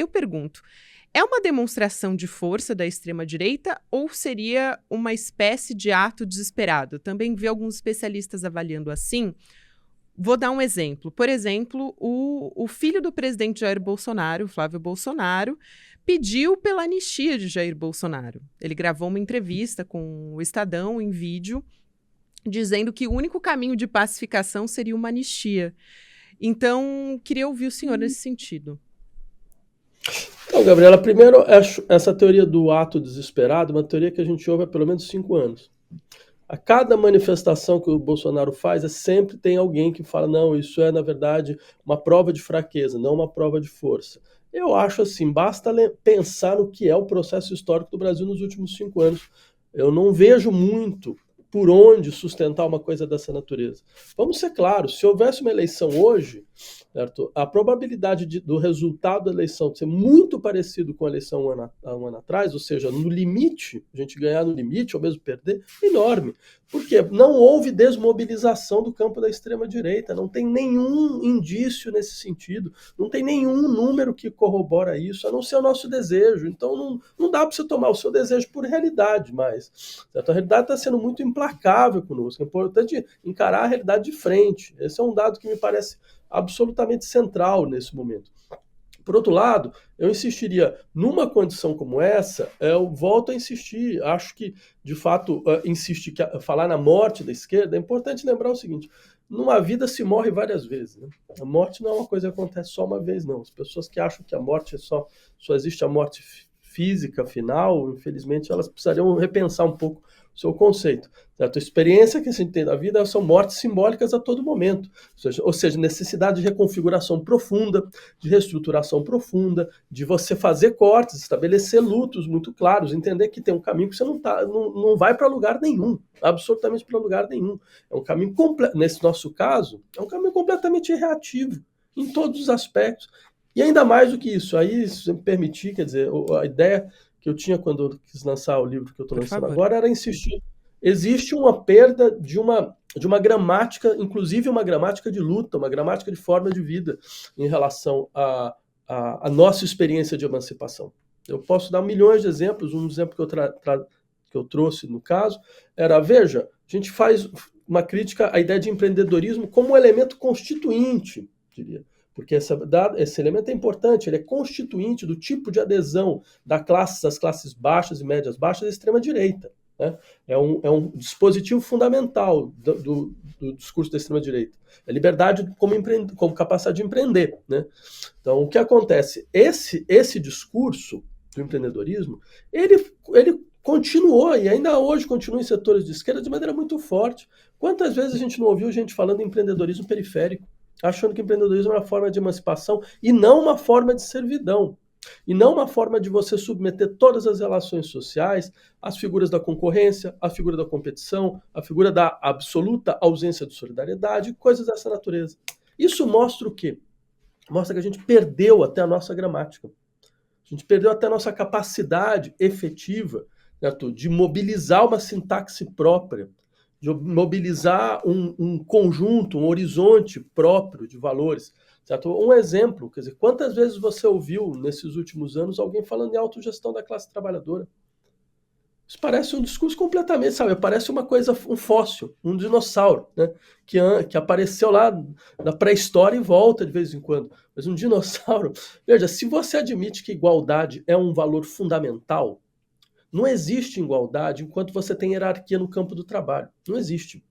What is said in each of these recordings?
eu pergunto, é uma demonstração de força da extrema-direita ou seria uma espécie de ato desesperado? Também vi alguns especialistas avaliando assim. Vou dar um exemplo. Por exemplo, o filho do presidente Jair Bolsonaro, Flávio Bolsonaro, pediu pela anistia de Jair Bolsonaro. Ele gravou uma entrevista com o Estadão em vídeo, dizendo que o único caminho de pacificação seria uma anistia. Então, queria ouvir o senhor nesse sentido. Então, Gabriela, primeiro, essa teoria do ato desesperado é uma teoria que a gente ouve há pelo menos 5 anos. A cada manifestação que o Bolsonaro faz, sempre tem alguém que fala, não, isso é, na verdade, uma prova de fraqueza, não uma prova de força. Eu acho assim, basta pensar no que é o processo histórico do Brasil nos últimos 5 anos. Eu não vejo muito por onde sustentar uma coisa dessa natureza. Vamos ser claros, se houvesse uma eleição hoje, certo? A probabilidade do resultado da eleição ser muito parecido com a eleição há um ano atrás, ou seja, no limite, a gente ganhar no limite ou mesmo perder, é enorme. Porque não houve desmobilização do campo da extrema-direita, não tem nenhum indício nesse sentido, não tem nenhum número que corrobora isso, a não ser o nosso desejo. Então não dá para você tomar o seu desejo por realidade mais. Certo? A realidade está sendo muito implacável conosco, é importante encarar a realidade de frente. Esse é um dado que me parece absolutamente central nesse momento. Por outro lado, eu insistiria, numa condição como essa, eu volto a insistir, acho que, de fato, falar na morte da esquerda, é importante lembrar o seguinte, numa vida se morre várias vezes. Né? A morte não é uma coisa que acontece só uma vez, não. As pessoas que acham que a morte só existe a morte física final, infelizmente, elas precisariam repensar um pouco o seu conceito. Certo? A experiência que a gente tem da vida são mortes simbólicas a todo momento. Ou seja, necessidade de reconfiguração profunda, de reestruturação profunda, de você fazer cortes, estabelecer lutos muito claros, entender que tem um caminho que você não vai para lugar nenhum, absolutamente para lugar nenhum. É um caminho, nesse nosso caso, é um caminho completamente reativo, em todos os aspectos. E ainda mais do que isso, aí, se me permitir, quer dizer, a ideia que eu tinha quando eu quis lançar o livro que eu estou lançando agora era insistir. Existe uma perda de uma gramática, inclusive uma gramática de luta, uma gramática de forma de vida em relação à nossa experiência de emancipação. Eu posso dar milhões de exemplos, um exemplo que eu trouxe no caso era, veja, a gente faz uma crítica à ideia de empreendedorismo como um elemento constituinte, diria. Porque esse elemento é importante, ele é constituinte do tipo de adesão das classes baixas e médias baixas da extrema-direita. Né? É um dispositivo fundamental do discurso da extrema-direita. É liberdade como capacidade de empreender. Né? Então, o que acontece? Esse discurso do empreendedorismo, ele continuou, e ainda hoje continua em setores de esquerda de maneira muito forte. Quantas vezes a gente não ouviu gente falando em empreendedorismo periférico? Achando que empreendedorismo é uma forma de emancipação e não uma forma de servidão. E não uma forma de você submeter todas as relações sociais às figuras da concorrência, à figura da competição, à figura da absoluta ausência de solidariedade, coisas dessa natureza. Isso mostra o quê? Mostra que a gente perdeu até a nossa gramática. A gente perdeu até a nossa capacidade efetiva, certo? De mobilizar uma sintaxe própria, de mobilizar um conjunto, um horizonte próprio de valores. Certo? Um exemplo, quer dizer, quantas vezes você ouviu nesses últimos anos alguém falando em autogestão da classe trabalhadora? Isso parece um discurso completamente, sabe? Parece uma coisa, um fóssil, um dinossauro, né? Que apareceu lá na pré-história e volta de vez em quando. Mas um dinossauro... Veja, se você admite que igualdade é um valor fundamental, não existe igualdade enquanto você tem hierarquia no campo do trabalho. Não existe.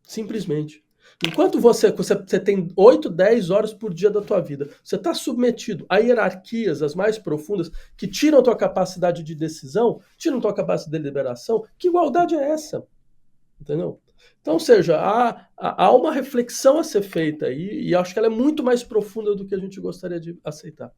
Simplesmente. Enquanto você tem 8, 10 horas por dia da tua vida, você está submetido a hierarquias as mais profundas que tiram tua capacidade de decisão, tiram tua capacidade de deliberação, que igualdade é essa? Entendeu? Então, ou seja, há uma reflexão a ser feita aí, e acho que ela é muito mais profunda do que a gente gostaria de aceitar.